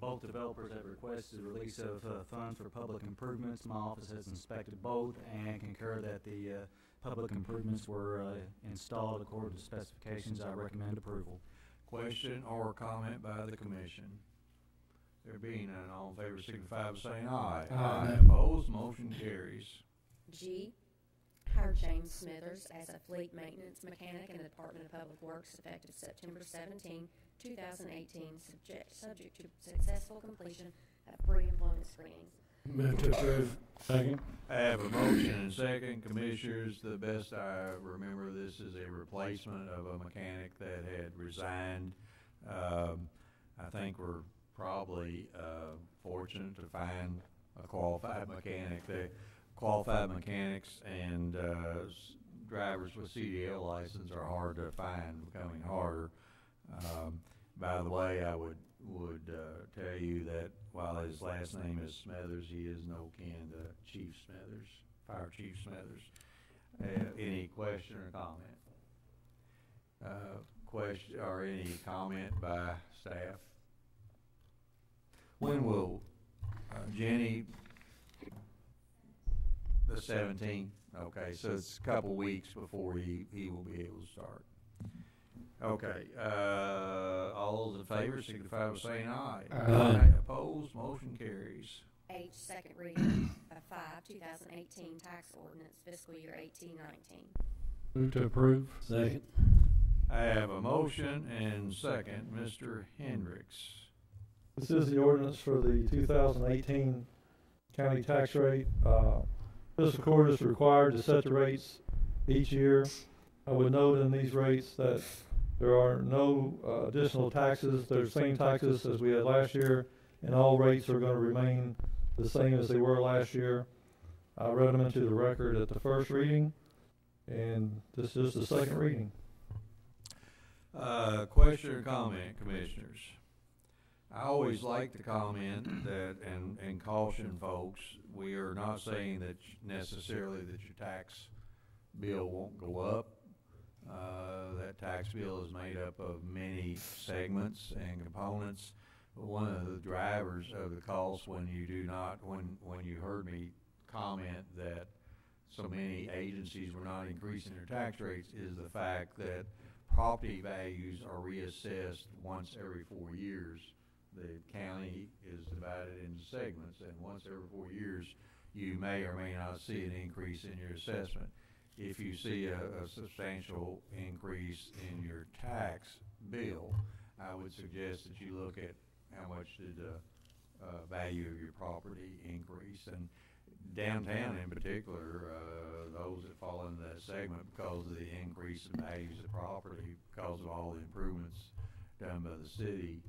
Both developers have requested the release of funds for public improvements. My office has inspected both and concur that the public improvements were installed according to specifications. I recommend approval. Question or comment by the commission? There being none, all in favor signify by saying aye. Aye. Opposed? Motion carries. G. Hire James Smithers as a fleet maintenance mechanic in the Department of Public Works effective September 17, 2018, subject to successful completion of pre-employment and screenings. Move to approve. Second. I have a motion and second. Commissioners, the best I remember, this is a replacement of a mechanic that had resigned. I think we're probably fortunate to find a qualified mechanic. The qualified mechanics and drivers with CDL license are hard to find, becoming harder. By the way, I would tell you that while his last name is Smethers, he is no kin to Chief Smethers, Fire Chief Smethers. Any question or comment? Question or any comment by staff? When will Jenny? The 17th. Okay, so it's a couple weeks before he will be able to start. Okay, all those in favor signify by saying aye. Aye. Opposed, motion carries. H, second reading of 5, 2018 tax ordinance, fiscal year 18-19. Move to approve. Second. I have a motion and second. Mr. Hendricks. This is the ordinance for the 2018 county tax rate. Fiscal court is required to set the rates each year. I would note in these rates that there are no additional taxes. They're the same taxes as we had last year, and all rates are going to remain the same as they were last year. I read them into the record at the first reading, and this is the second reading. Question or comment, commissioners? I always like to comment that and caution folks, we are not saying that necessarily that your tax bill won't go up. That tax bill is made up of many segments and components. But one of the drivers of the cost when you heard me comment that so many agencies were not increasing their tax rates is the fact that property values are reassessed once every 4 years. The county is divided into segments, and once every 4 years, you may or may not see an increase in your assessment. If you see a substantial increase in your tax bill, I would suggest that you look at how much did the value of your property increase. And downtown in particular, those that fall into that segment because of the increase in values of property, because of all the improvements done by the city,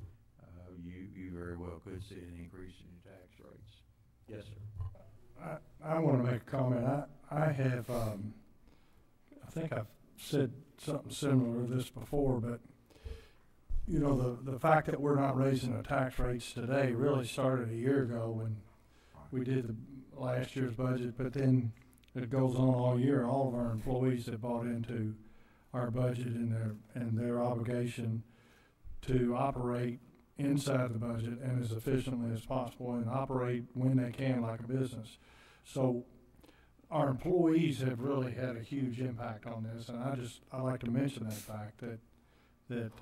you very well could see an increase in your tax rates. Yes, sir. I want to make a comment. I have, I think I've said something similar to this before, but you know, the fact that we're not raising the tax rates today really started a year ago when we did the last year's budget, but then it goes on all year. All of our employees have bought into our budget and their obligation to operate inside the budget and as efficiently as possible and operate when they can like a business. So our employees have really had a huge impact on this, and I like to mention that fact that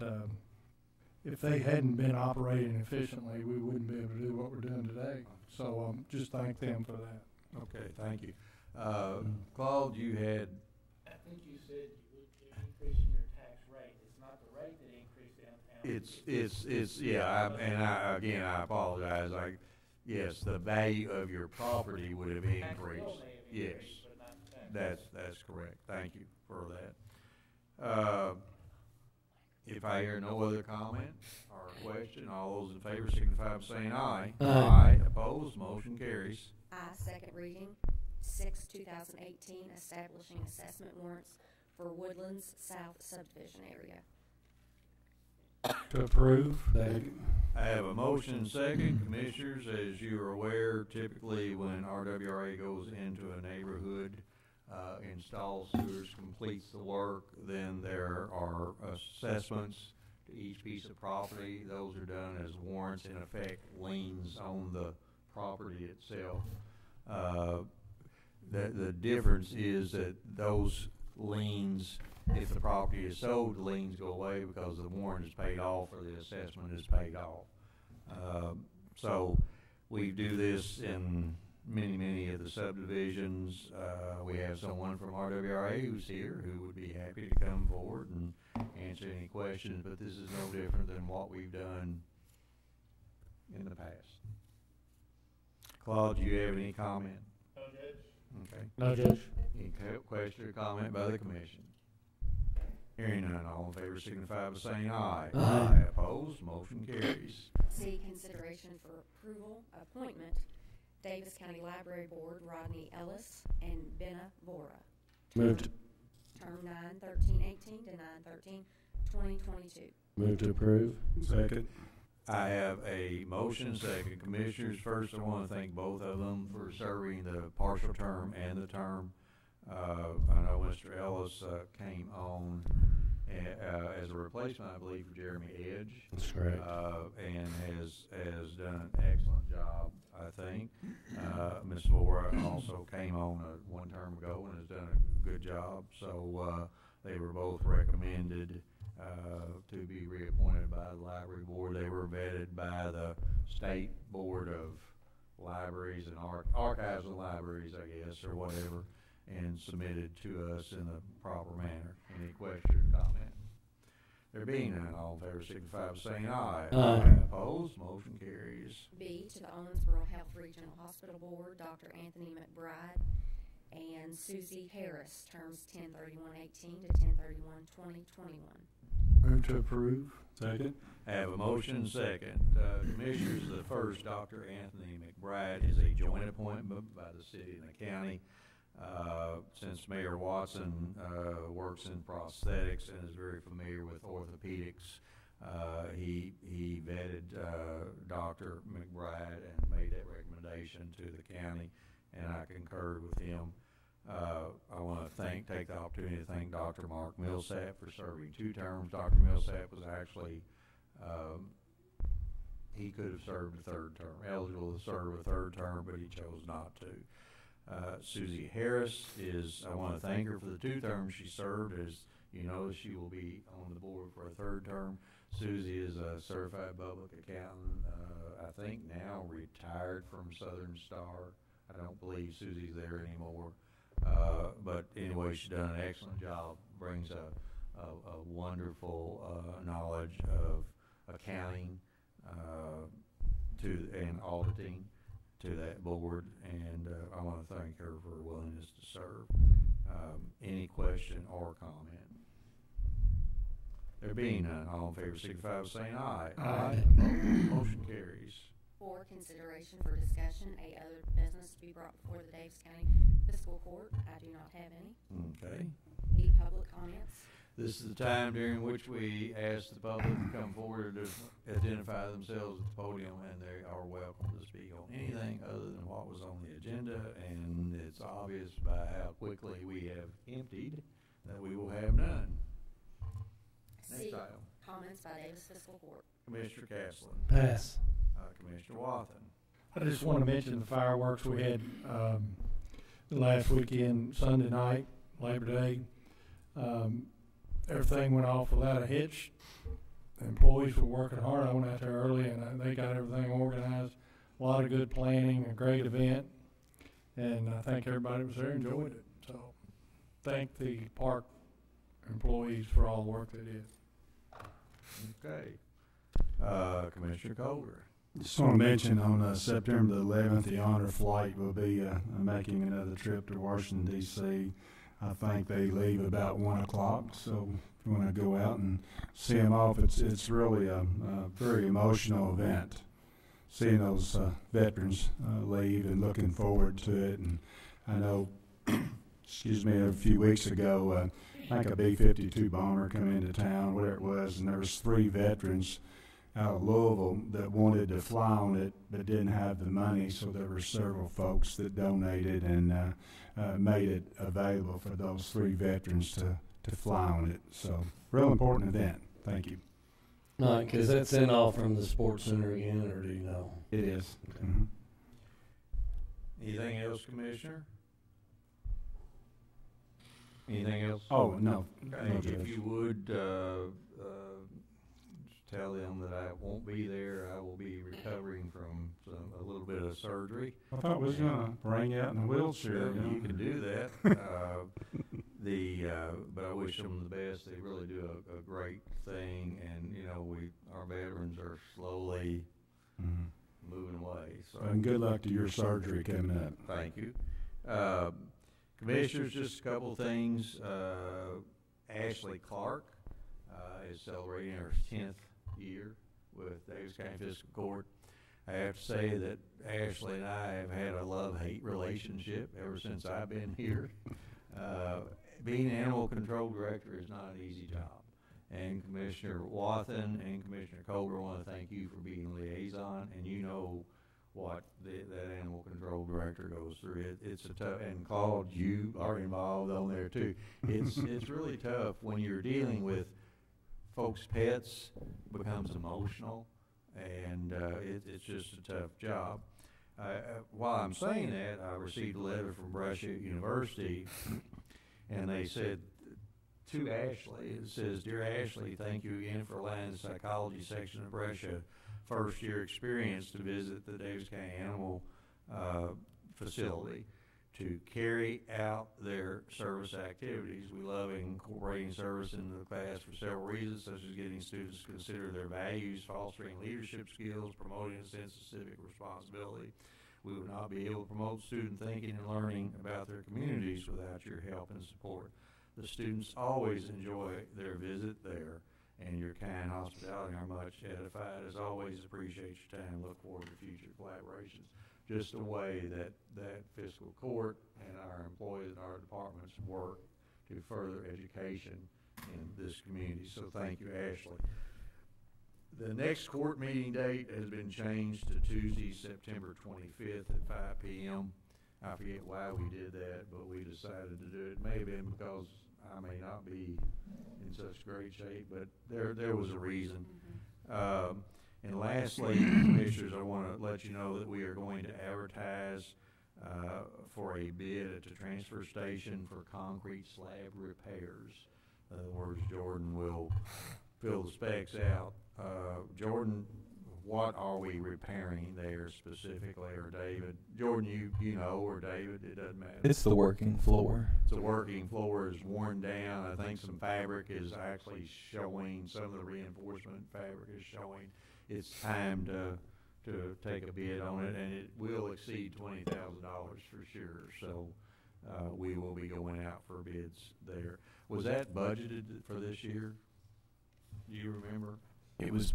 if they hadn't been operating efficiently, we wouldn't be able to do what we're doing today. So just thank them for that. Okay, thank you. Claude, you had... I think you said you would be increasing your tax rate. It's not the rate that increased downtown. It's yeah, again, I apologize. Yes, the value of your property would have increased. Yes, that's correct. Thank you for that. If I hear no other comment or question, all those in favor signify by saying aye. Aye. Opposed, motion carries. I, second reading, 6, 2018, establishing assessment warrants for Woodlands South subdivision area. To approve. I have a motion second. Commissioners, as you are aware, typically when RWRA goes into a neighborhood, installs sewers, completes the work, then there are assessments to each piece of property. Those are done as warrants, in effect, liens on the property itself. The difference is that those liens, if the property is sold, the liens go away because the warrant is paid off or the assessment is paid off. So we do this in many of the subdivisions. We have someone from RWRA who's here who would be happy to come forward and answer any questions, but this is no different than what we've done in the past. Claude, do you have any comment? No, Judge. Okay. No, Judge. Any question or comment by the commission? Hearing none, all in favor signify by saying aye. Aye. Opposed, motion carries. C, consideration for approval, appointment, Daviess County Library Board, Rodney Ellis and Benna Vora. Moved. Term 9/13/18 to 9/13/2022. Move to approve. Second. I have a motion second. Commissioners, first I want to thank both of them for serving the partial term and the term. I know Mr. Ellis came on as a replacement, I believe, for Jeremy Edge. That's correct. And has done an excellent job, I think. Ms. Vora also came on one term ago and has done a good job. So they were both recommended to be reappointed by the library board. They were vetted by the State Board of Libraries and Archives and Libraries, I guess, or whatever, and submitted to us in the proper manner. Any question or comment? There being none, all in favor signify by saying aye. Aye. Opposed, motion carries. B, to the Owensboro Health Regional Hospital Board, Dr. Anthony McBride and Susie Harris, terms 10/31/18 to 10/31/2021. Move to approve. Second. Have a motion second. Commissioners, the first, Dr. Anthony McBride, is a joint appointment by the city and the county. Since Mayor Watson works in prosthetics and is very familiar with orthopedics, he vetted Dr. McBride and made that recommendation to the county, and I concurred with him. I want to take the opportunity to thank Dr. Mark Millsap for serving 2 terms. Dr. Millsap was actually, he could have served a 3rd term, eligible to serve a 3rd term, but he chose not to. Susie Harris I want to thank her for the 2 terms she served. As you know, she will be on the board for a 3rd term. Susie is a certified public accountant, I think now retired from Southern Star. I don't believe Susie's there anymore. But anyway, she's done an excellent job, brings a wonderful knowledge of accounting and auditing to that board, and I want to thank her for her willingness to serve. Any question or comment? There being none, all in favor signify by saying aye. Aye. Motion carries. 4, consideration for discussion, other business to be brought before the Daviess County Fiscal Court. I do not have any. Okay. B, public comments. This is the time during which we ask the public to come forward to identify themselves at the podium, and they are welcome to speak on anything other than what was on the agenda, and it's obvious by how quickly we have emptied that we will have none. Next C, item. comments by Daviess Fiscal Court. Commissioner Castleton. Pass. Commissioner Wathen. I just want to mention the fireworks we had last weekend, Sunday night, Labor Day. Everything went off without a hitch. The employees were working hard. I went out there early, and they got everything organized. A lot of good planning, a great event, and I think everybody was there and enjoyed it. So thank the park employees for all the work they did. Okay. Commissioner Koger. Just want to mention on September the 11th, the honor flight will be making another trip to Washington, D.C. I think they leave about 1 o'clock, so if you want to go out and see them off, it's really a very emotional event, seeing those veterans leave and looking forward to it. And I know, excuse me, a few weeks ago, I think a B-52 bomber come into town, whatever it was, and there was 3 veterans out of Louisville that wanted to fly on it but didn't have the money, so there were several folks that donated and made it available for those 3 veterans to fly on it. So real important event. Thank you. No, because that's sent off from the Sports Center again, or do you know? It is. Okay. Mm-hmm. Anything else, Commissioner? Anything else? Oh, no. Okay, No, if Judge. you would tell them that I won't be there. I will be recovering from a little bit of surgery. I thought we was going to bring you out in a wheelchair. Well, you can do that. But I wish them the best. They really do a great thing, and you know, our veterans are slowly moving away. So And good luck to your surgery coming up. thank you. Commissioners, just a couple of things. Ashley Clark is celebrating her 10th year with Daviess County Fiscal Court. I have to say that Ashley and I have had a love-hate relationship ever since I've been here. Being animal control director is not an easy job. And Commissioner Wathen and Commissioner Koger want to thank you for being liaison, and you know what that animal control director goes through. It's a tough, and Claude, you are involved on there too. It's really tough when you're dealing with folks' pets, becomes emotional, and it's just a tough job. While I'm saying that, I received a letter from Brescia University, and they said to Ashley, it says, "Dear Ashley, thank you again for allowing the psychology section of Brescia first year experience to visit the Daviess County Animal facility to carry out their service activities. We love incorporating service into the class for several reasons, such as getting students to consider their values, fostering leadership skills, promoting a sense of civic responsibility. We would not be able to promote student thinking and learning about their communities without your help and support. The students always enjoy their visit there, and your kind hospitality are much edified. As always, appreciate your time and look forward to future collaborations." Just the way that fiscal court and our employees in our departments work to further education in this community. So thank you, Ashley. The next court meeting date has been changed to Tuesday, September 25th at 5 p.m. I forget why we did that, but we decided to do it. It may have been because I may not be in such great shape, but there was a reason. And lastly, Commissioners, I want to let you know that we are going to advertise for a bid at the transfer station for concrete slab repairs. In other words, Jordan will fill the specs out. Jordan, what are we repairing there specifically, or David? Jordan, you know, or David, it doesn't matter. It's the working floor. The working floor is worn down. I think some fabric is actually showing, some of the reinforcement fabric is showing. It's time to take a bid on it, and it will exceed $20,000 for sure. So we will be going out for bids there. Was that budgeted for this year? Do you remember? It was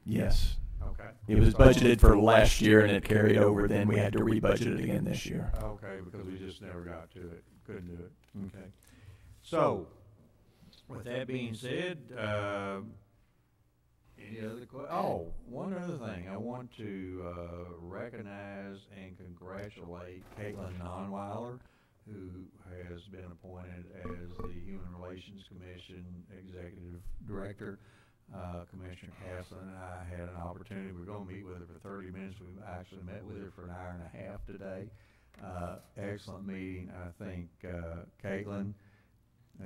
yes. Okay. It was budgeted for last year, and it carried over. Then we had to rebudget it again this year. Okay, because we just never got to it. Couldn't do it. Okay. So, with that being said, any other questions? Oh, one other thing. I want to recognize and congratulate Caitlin Nonweiler, who has been appointed as the Human Relations Commission Executive Director. Commissioner Castle and I had an opportunity. We're going to meet with her for 30 minutes. We actually met with her for an hour and a half today. Excellent meeting, I think. Caitlin,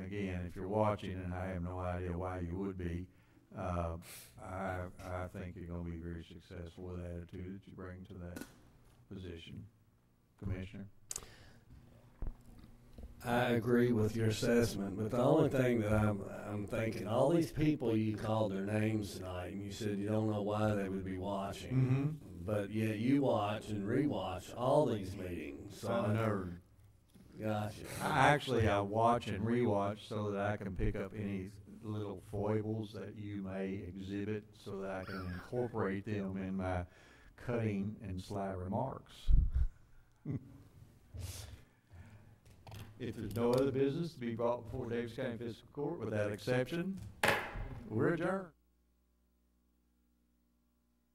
again, if you're watching, and I have no idea why you would be, I think you're going to be very successful with the attitude that you bring to that position. Commissioner? I agree with your assessment, but the only thing that I'm thinking, all these people you called their names tonight, and you said you don't know why they would be watching, but yet you watch and rewatch all these meetings. So I'm a nerd. Gotcha. I watch and rewatch so that I can pick up any little foibles that you may exhibit, so that I can incorporate them in my cutting and sly remarks. If there's no other business to be brought before Daviess County Fiscal Court, with that exception, we're adjourned.